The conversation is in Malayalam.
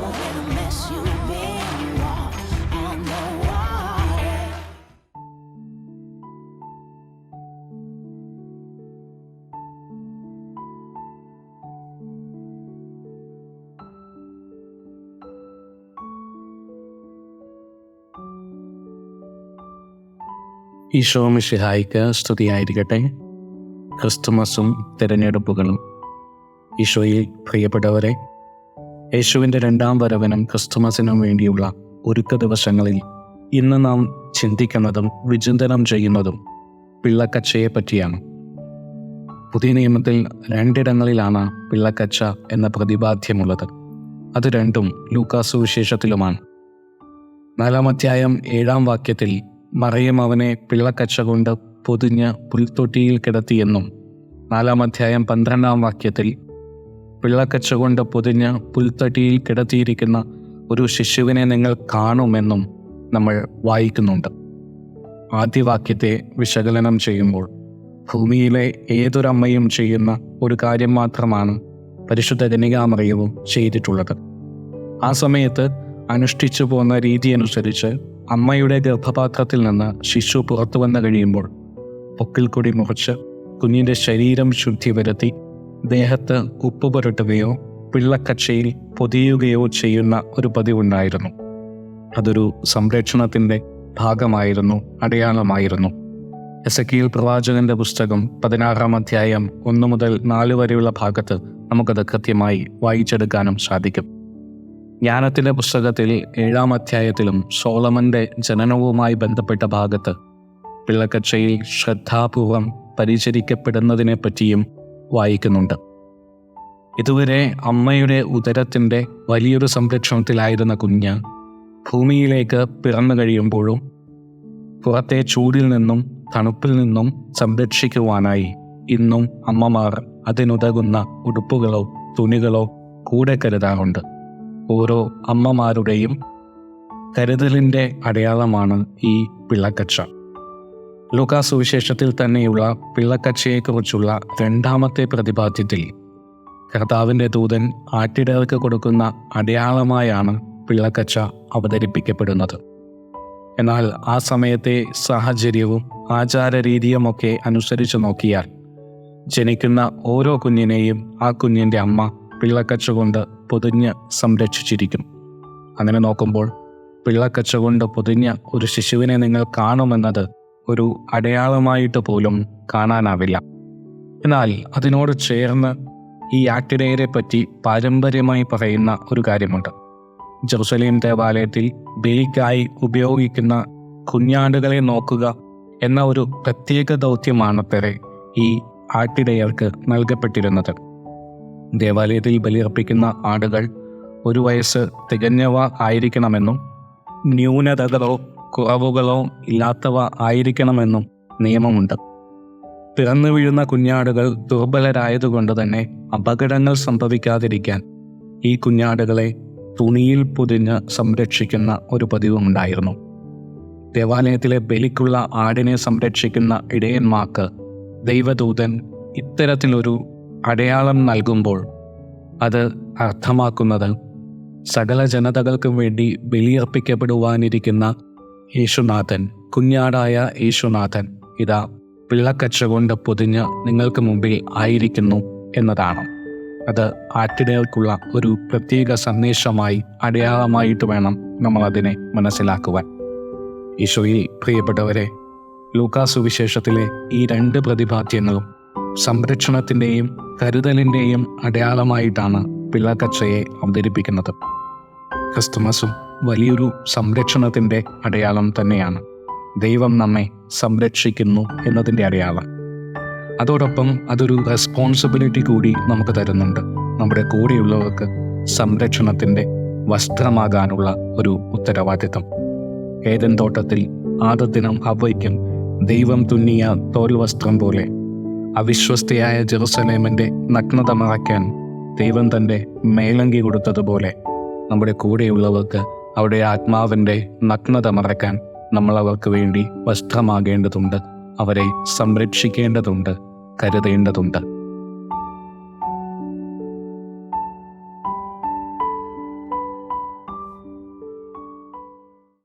but in a mess you've been walk on the water. Isho മിശിഹായ്ക്ക് സ്തുതിയായിരിക്കട്ടെ. ക്രിസ്തുമസും തിരഞ്ഞെടുപ്പുകളും. ഈശോയിൽ പ്രിയപ്പെട്ടവരെ, യേശുവിൻ്റെ രണ്ടാം വരവിനും ക്രിസ്തുമസിനും വേണ്ടിയുള്ള ഒരുക്ക ദിവസങ്ങളിൽ ഇന്ന് നാം ചിന്തിക്കുന്നതും വിചിന്തനം ചെയ്യുന്നതും പിള്ളക്കച്ചയെ പറ്റിയാണ്. പുതിയ നിയമത്തിൽ രണ്ടിടങ്ങളിലാണ് പിള്ളക്കച്ച എന്ന പ്രതിപാദ്യമുള്ളത്. അത് രണ്ടും ലൂക്കാസ് സുവിശേഷത്തിലുമാണ്. 4-ാം അധ്യായം 7-ാം വാക്യത്തിൽ മറിയം അവനെ പിള്ളക്കച്ച കൊണ്ട് പൊതിഞ്ഞ് പുൽത്തൊട്ടിയിൽ കിടത്തിയെന്നും 4-ാം അധ്യായം 12-ാം വാക്യത്തിൽ പിള്ളക്കച്ച കൊണ്ട് പൊതിഞ്ഞ് പുൽത്തൊട്ടിയിൽ കിടത്തിയിരിക്കുന്ന ഒരു ശിശുവിനെ നിങ്ങൾ കാണുമെന്നും നമ്മൾ വായിക്കുന്നുണ്ട്. ആദ്യ വാക്യത്തെ വിശകലനം ചെയ്യുമ്പോൾ ഭൂമിയിലെ ഏതൊരമ്മയും ചെയ്യുന്ന ഒരു കാര്യം മാത്രമാണ് പരിശുദ്ധ കന്യകാമറിയവും ചെയ്തിട്ടുള്ളത്. ആ സമയത്ത് അനുഷ്ഠിച്ചു പോന്ന രീതി അനുസരിച്ച് അമ്മയുടെ ഗർഭപാത്രത്തിൽ നിന്ന് ശിശു പുറത്തു വന്നു കഴിയുമ്പോൾ പൊക്കിൽ കൊടി മുറിച്ച് കുഞ്ഞിൻ്റെ ശരീരം ശുദ്ധി വരുത്തി ദേഹത്ത് ഉപ്പ് പുരട്ടുകയോ പിള്ളക്കച്ചയിൽ പൊതിയുകയോ ചെയ്യുന്ന ഒരു പതിവുണ്ടായിരുന്നു. അതൊരു സംരക്ഷണത്തിൻ്റെ ഭാഗമായിരുന്നു, അടയാളമായിരുന്നു. എസെക്കിയേൽ പ്രവാചകന്റെ പുസ്തകം 16-ാം അധ്യായം 1 മുതൽ 4 വരെയുള്ള ഭാഗത്ത് നമുക്കത് കൃത്യമായി വായിച്ചെടുക്കാനും സാധിക്കും. ജ്ഞാനത്തിൻ്റെ പുസ്തകത്തിൽ 7-ാം അധ്യായത്തിലും സോളമൻ്റെ ജനനവുമായി ബന്ധപ്പെട്ട ഭാഗത്ത് പിള്ളക്കച്ചയിൽ ശ്രദ്ധാപൂർവം പരിചരിക്കപ്പെടുന്നതിനെ പറ്റിയും വായിക്കുന്നുണ്ട്. ഇതുവരെ അമ്മയുടെ ഉദരത്തിൻ്റെ വലിയൊരു സംരക്ഷണത്തിലായിരുന്ന കുഞ്ഞ് ഭൂമിയിലേക്ക് പിറന്നു കഴിയുമ്പോഴും പുറത്തെ ചൂടിൽ നിന്നും തണുപ്പിൽ നിന്നും സംരക്ഷിക്കുവാനായി ഇന്നും അമ്മമാർ അതിനുതകുന്ന ഉടുപ്പുകളോ തുണികളോ കൂടെ കരുതാറുണ്ട്. ഓരോ അമ്മമാരുടെയും കരുതലിൻ്റെ അടയാളമാണ് ഈ പിള്ളക്കച്ച. ലൂക്കാസ് സുവിശേഷത്തിൽ തന്നെയുള്ള പിള്ളക്കച്ചയെക്കുറിച്ചുള്ള 2-ാമത്തെ പ്രതിപാദ്യത്തിൽ കർത്താവിൻ്റെ ദൂതൻ ആട്ടിടയർക്ക് കൊടുക്കുന്ന അടയാളമായാണ് പിള്ളക്കച്ച അവതരിപ്പിക്കപ്പെടുന്നത്. എന്നാൽ ആ സമയത്തെ സാഹചര്യവും ആചാരരീതിയുമൊക്കെ അനുസരിച്ച് നോക്കിയാൽ ജനിക്കുന്ന ഓരോ കുഞ്ഞിനെയും ആ കുഞ്ഞിൻ്റെ അമ്മ പിള്ളക്കച്ച കൊണ്ട് പൊതിഞ്ഞ് സംരക്ഷിച്ചിരിക്കും. അങ്ങനെ നോക്കുമ്പോൾ പിള്ളക്കച്ച കൊണ്ട് പൊതിഞ്ഞ ഒരു ശിശുവിനെ നിങ്ങൾ കാണുമെന്നത് ഒരു അടയാളമായിട്ട് പോലും കാണാനാവില്ല. എന്നാൽ അതിനോട് ചേർന്ന് ഈ ആട്ടിടയരെ പറ്റി പാരമ്പര്യമായി പറയുന്ന ഒരു കാര്യമുണ്ട്. ജെറുസലേം ദേവാലയത്തിൽ ബലിക്കായി ഉപയോഗിക്കുന്ന കുഞ്ഞാടുകളെ നോക്കുക എന്ന ഒരു പ്രത്യേക ദൗത്യമാണത്രേ ഈ ആട്ടിടയർക്ക് നൽകപ്പെട്ടിരുന്നത്. ദേവാലയത്തിൽ ബലിയർപ്പിക്കുന്ന ആടുകൾ 1 വയസ്സ് തികഞ്ഞവ ആയിരിക്കണമെന്നും ന്യൂനതകളോ കുറവുകളോ ഇല്ലാത്തവ ആയിരിക്കണമെന്നും നിയമമുണ്ട്. പിറന്നു വീഴുന്ന കുഞ്ഞാടുകൾ ദുർബലരായതുകൊണ്ട് തന്നെ അപകടങ്ങൾ സംഭവിക്കാതിരിക്കാൻ ഈ കുഞ്ഞാടുകളെ തുണിയിൽ പൊതിഞ്ഞ് സംരക്ഷിക്കുന്ന ഒരു പതിവുണ്ടായിരുന്നു. ദേവാലയത്തിലെ ബലിക്കുള്ള ആടിനെ സംരക്ഷിക്കുന്ന ഇടയന്മാർക്ക് ദൈവദൂതൻ ഇത്തരത്തിലൊരു അടയാളം നൽകുമ്പോൾ അത് അർത്ഥമാക്കുന്നത് സകല ജനതകൾക്കും വേണ്ടി ബലിയർപ്പിക്കപ്പെടുവാനിരിക്കുന്ന യേശുനാഥൻ, കുഞ്ഞാടായ യേശുനാഥൻ ഇതാ പിള്ളക്കച്ച കൊണ്ട് പൊതിഞ്ഞ് നിങ്ങൾക്ക് മുമ്പിൽ ആയിരിക്കുന്നു എന്നതാണ്. അത് ആട്ടിടയർക്കുള്ള ഒരു പ്രത്യേക സന്ദേശമായി, അടയാളമായിട്ട് വേണം നമ്മളതിനെ മനസ്സിലാക്കുവാൻ. ഈശോയിൽ പ്രിയപ്പെട്ടവരെ, ലൂക്കാസ് സുവിശേഷത്തിലെ ഈ 2 പ്രതിപാദ്യങ്ങളും സംരക്ഷണത്തിൻ്റെയും കരുതലിൻ്റെയും അടയാളമായിട്ടാണ് പിള്ളക്കച്ചയെ അവതരിപ്പിക്കുന്നത്. ക്രിസ്തുമസും വലിയൊരു സംരക്ഷണത്തിൻ്റെ അടയാളം തന്നെയാണ്. ദൈവം നമ്മെ സംരക്ഷിക്കുന്നു എന്നതിൻ്റെ അടയാളം. അതോടൊപ്പം അതൊരു റെസ്പോൺസിബിലിറ്റി കൂടി നമുക്ക് തരുന്നുണ്ട്. നമ്മുടെ കൂടെയുള്ളവർക്ക് സംരക്ഷണത്തിൻ്റെ വസ്ത്രമാകാനുള്ള ഒരു ഉത്തരവാദിത്തം. ഏദൻ തോട്ടത്തിൽ ആദത്തിനും ഹവ്വയ്ക്കും ദൈവം തുന്നിയ തോൽ വസ്ത്രം പോലെ അവിശ്വസ്തയായ ജെറുസലേമിൻ്റെ നഗ്നത മറയ്ക്കാൻ ദൈവം തൻ്റെ മേലങ്കി കൊടുത്തതുപോലെ നമ്മുടെ കൂടെയുള്ളവർക്ക് അവിടെ ആത്മാവിൻ്റെ നഗ്നത മറയ്ക്കാൻ നമ്മൾ അവർക്ക് വേണ്ടി വസ്ത്രമാകേണ്ടതുണ്ട്. അവരെ സംരക്ഷിക്കേണ്ടതുണ്ട്, കരുതേണ്ടതുണ്ട്.